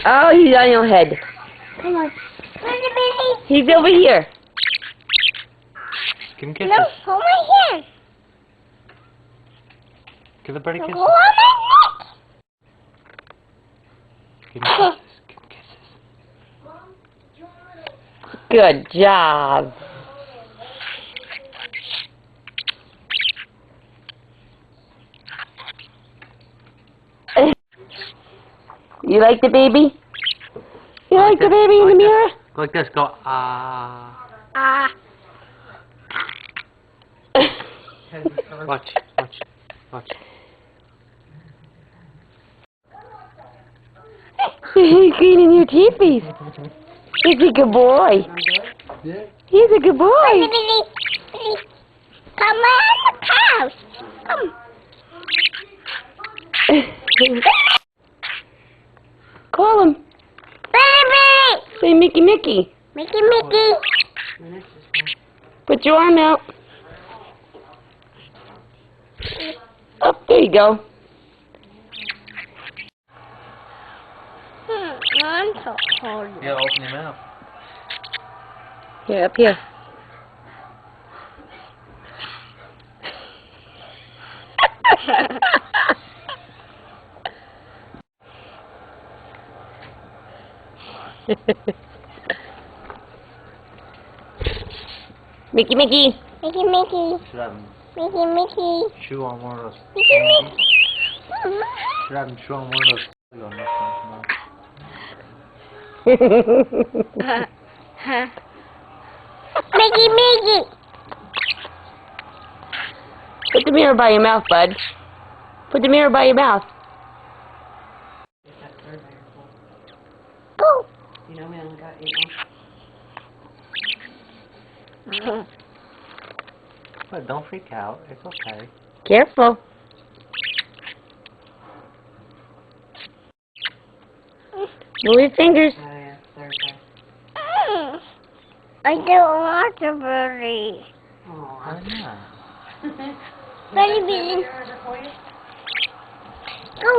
Oh, he's on your head. Come on. He's over here. Give him kisses. No, hold my hand. Give the birdie kisses. Go on my neck. Give him kisses. Give him kisses. Good job. You like the baby? You like the baby in the mirror? Go like this. Go, ah. Ah. Watch. Watch. He's cleaning your teepees. He's a good boy. He's a good boy. Come on the house. Come. Call him. Baby. Say Mickey, Mickey. Mickey. Put your arm out. Oh, there you go. I'm so cold. Yeah, open your mouth. Here, up here. Mickey, Mickey. Mickey. Should have him Mickey. chew on one of those. Mickey. Should have him chew on one of those. On this one, Mickey. Put the mirror by your mouth, bud. Put the mirror by your mouth. Go. You know we only got 8 months. But don't freak out. It's okay. Careful. Move your fingers. Oh yeah, Thursday. I don't want a birdie. Why not? Birdie. Go.